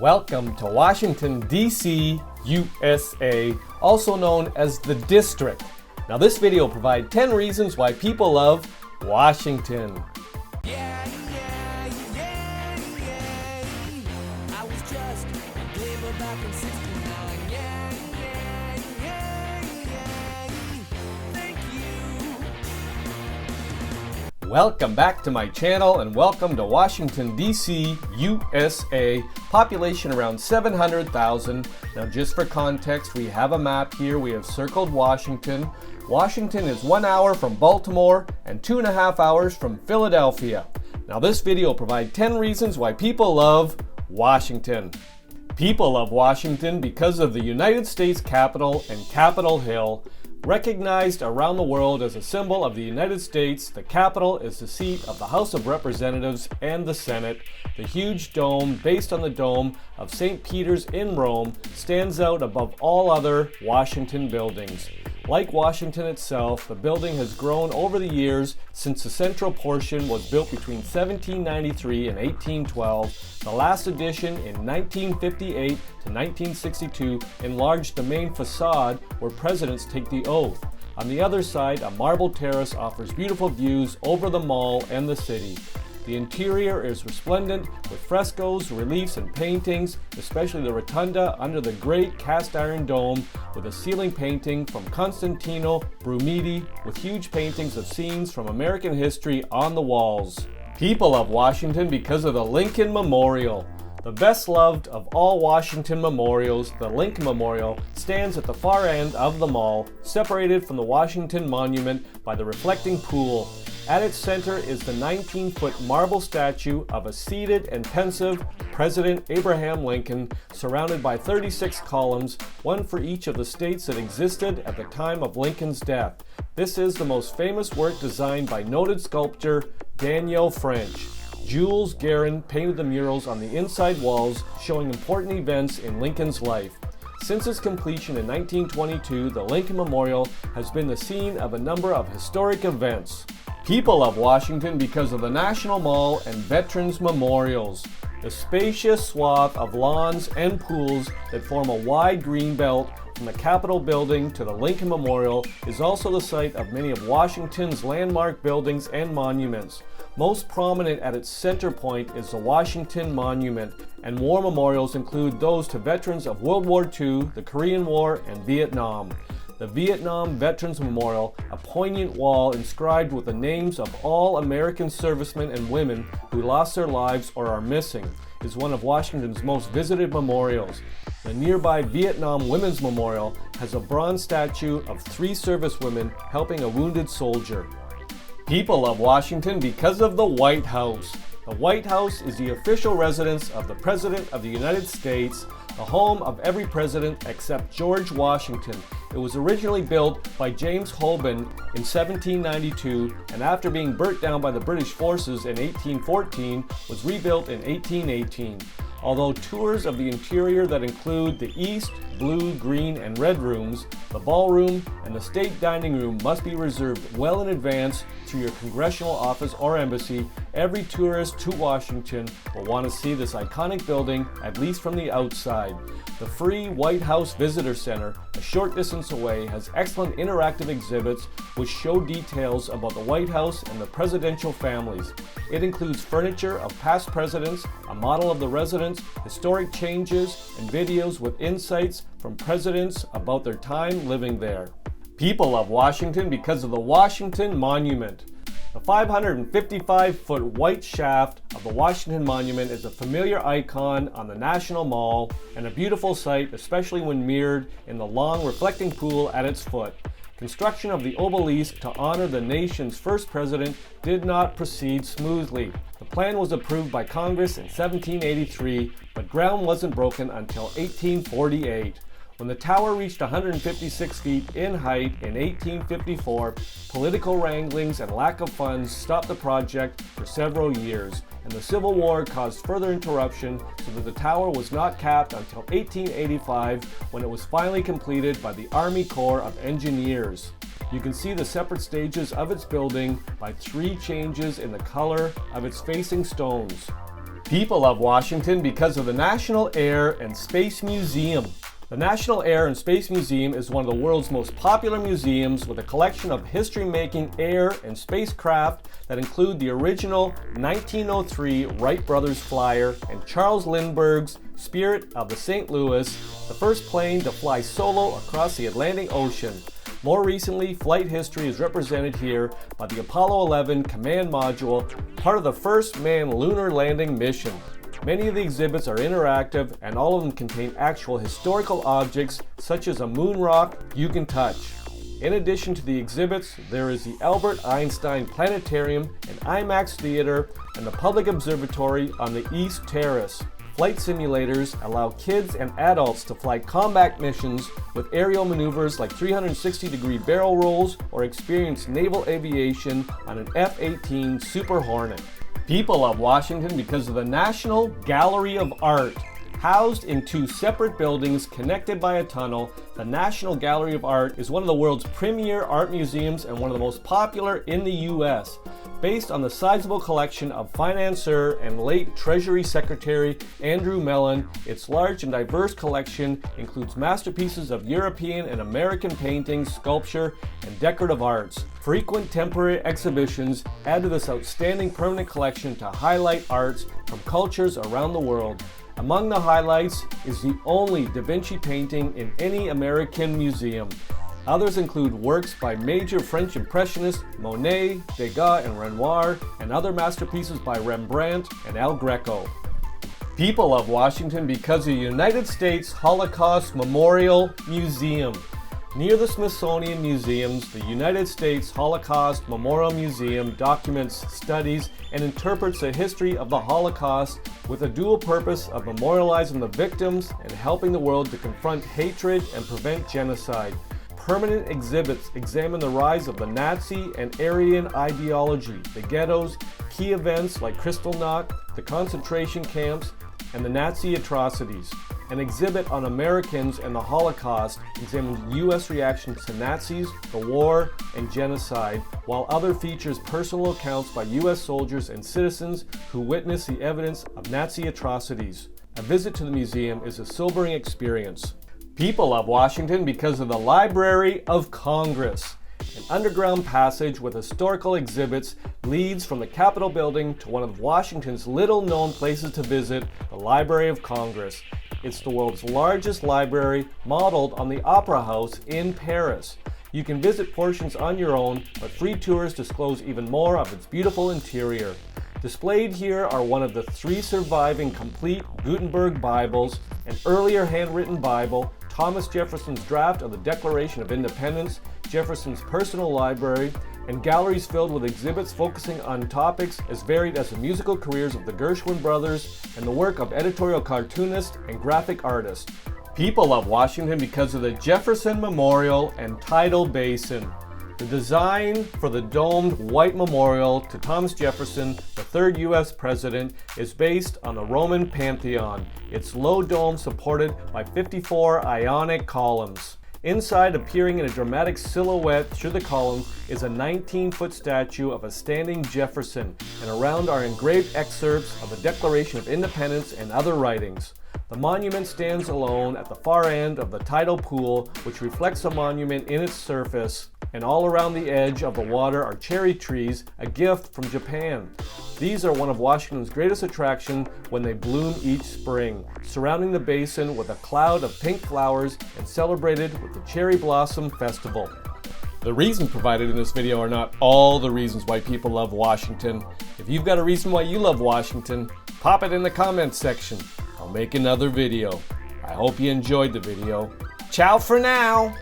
Welcome to Washington, D.C., USA, also known as the District. Now this video will provide 10 reasons why people love Washington. I was just a gamer back in 69. Thank you. Welcome back to my channel and welcome to Washington, D.C., USA, population around 700,000. Now just for context, we have a map here. We have circled Washington. Washington is 1 hour from Baltimore and 2.5 hours from Philadelphia. Now this video will provide 10 reasons why people love Washington. People love Washington because of the United States Capitol and Capitol Hill. Recognized around the world as a symbol of the United States, the Capitol is the seat of the House of Representatives and the Senate. The huge dome, based on the dome of St. Peter's in Rome, stands out above all other Washington buildings. Like Washington itself, the building has grown over the years since the central portion was built between 1793 and 1812. The last addition in 1958 to 1962 enlarged the main facade where presidents take the oath. On the other side, a marble terrace offers beautiful views over the mall and the city. The interior is resplendent with frescoes, reliefs, and paintings, especially the rotunda under the great cast iron dome with a ceiling painting from Constantino Brumidi with huge paintings of scenes from American history on the walls. People love Washington because of the Lincoln Memorial. The best loved of all Washington memorials, the Lincoln Memorial, stands at the far end of the mall, separated from the Washington Monument by the reflecting pool. At its center is the 19-foot marble statue of a seated and pensive President Abraham Lincoln, surrounded by 36 columns, one for each of the states that existed at the time of Lincoln's death. This is the most famous work designed by noted sculptor Daniel French. Jules Guerin painted the murals on the inside walls showing important events in Lincoln's life. Since its completion in 1922, the Lincoln Memorial has been the scene of a number of historic events. People love Washington because of the National Mall and Veterans Memorials. The spacious swath of lawns and pools that form a wide green belt from the Capitol building to the Lincoln Memorial is also the site of many of Washington's landmark buildings and monuments. Most prominent at its center point is the Washington Monument, and war memorials include those to veterans of World War II, the Korean War, and Vietnam. The Vietnam Veterans Memorial, a poignant wall inscribed with the names of all American servicemen and women who lost their lives or are missing, is one of Washington's most visited memorials. The nearby Vietnam Women's Memorial has a bronze statue of 3 servicewomen helping a wounded soldier. People love Washington because of the White House. The White House is the official residence of the President of the United States, the home of every president except George Washington. It was originally built by James Holborn in 1792 and after being burnt down by the British forces in 1814 was rebuilt in 1818. Although tours of the interior that include the east, blue, green, and red rooms, the ballroom, and the state dining room must be reserved well in advance through your congressional office or embassy, every tourist to Washington will want to see this iconic building, at least from the outside. The free White House Visitor Center, a short distance away, has excellent interactive exhibits which show details about the White House and the presidential families. It includes furniture of past presidents, a model of the residence, historic changes, and videos with insights from presidents about their time living there. People love Washington because of the Washington Monument. The 555-foot white shaft of the Washington Monument is a familiar icon on the National Mall and a beautiful sight, especially when mirrored in the long reflecting pool at its foot. Construction of the obelisk to honor the nation's first president did not proceed smoothly. The plan was approved by Congress in 1783, but ground wasn't broken until 1848. When the tower reached 156 feet in height in 1854, political wranglings and lack of funds stopped the project for several years, and the Civil War caused further interruption so that the tower was not capped until 1885 when it was finally completed by the Army Corps of Engineers. You can see the separate stages of its building by 3 changes in the color of its facing stones. People love Washington because of the National Air and Space Museum. The National Air and Space Museum is one of the world's most popular museums with a collection of history-making air and spacecraft that include the original 1903 Wright Brothers Flyer and Charles Lindbergh's Spirit of the St. Louis, the first plane to fly solo across the Atlantic Ocean. More recently, flight history is represented here by the Apollo 11 command module, part of the first manned lunar landing mission. Many of the exhibits are interactive and all of them contain actual historical objects such as a moon rock you can touch. In addition to the exhibits, there is the Albert Einstein Planetarium and IMAX Theater and the Public Observatory on the East Terrace. Flight simulators allow kids and adults to fly combat missions with aerial maneuvers like 360-degree barrel rolls or experience naval aviation on an F-18 Super Hornet. People love Washington because of the National Gallery of Art. Housed in two separate buildings connected by a tunnel, the National Gallery of Art is one of the world's premier art museums and one of the most popular in the U.S. Based on the sizable collection of financier and late Treasury Secretary Andrew Mellon, its large and diverse collection includes masterpieces of European and American paintings, sculpture, and decorative arts. Frequent temporary exhibitions add to this outstanding permanent collection to highlight arts from cultures around the world. Among the highlights is the only Da Vinci painting in any American museum. Others include works by major French Impressionists Monet, Degas, and Renoir, and other masterpieces by Rembrandt and El Greco. People love Washington because of the United States Holocaust Memorial Museum. Near the Smithsonian Museums, the United States Holocaust Memorial Museum documents, studies, and interprets the history of the Holocaust with a dual purpose of memorializing the victims and helping the world to confront hatred and prevent genocide. Permanent exhibits examine the rise of the Nazi and Aryan ideology, the ghettos, key events like Kristallnacht, the concentration camps, and the Nazi atrocities. An exhibit on Americans and the Holocaust examines U.S. reactions to Nazis, the war, and genocide, while other features personal accounts by U.S. soldiers and citizens who witnessed the evidence of Nazi atrocities. A visit to the museum is a sobering experience. People love Washington because of the Library of Congress. An underground passage with historical exhibits leads from the Capitol building to one of Washington's little-known places to visit, the Library of Congress. It's the world's largest library, modeled on the Opera House in Paris. You can visit portions on your own, but free tours disclose even more of its beautiful interior. Displayed here are one of the three surviving complete Gutenberg Bibles, an earlier handwritten Bible, Thomas Jefferson's draft of the Declaration of Independence, Jefferson's personal library, and galleries filled with exhibits focusing on topics as varied as the musical careers of the Gershwin brothers and the work of editorial cartoonists and graphic artists. People love Washington because of the Jefferson Memorial and Tidal Basin. The design for the domed white memorial to Thomas Jefferson, the third U.S. president, is based on the Roman Pantheon, its low dome supported by 54 Ionic columns. Inside, appearing in a dramatic silhouette through the columns, is a 19-foot statue of a standing Jefferson, and around are engraved excerpts of the Declaration of Independence and other writings. The monument stands alone at the far end of the tidal pool, which reflects the monument in its surface, and all around the edge of the water are cherry trees, a gift from Japan. These are one of Washington's greatest attractions when they bloom each spring, surrounding the basin with a cloud of pink flowers and celebrated with the Cherry Blossom Festival. The reasons provided in this video are not all the reasons why people love Washington. If you've got a reason why you love Washington, pop it in the comments section. I'll make another video. I hope you enjoyed the video. Ciao for now!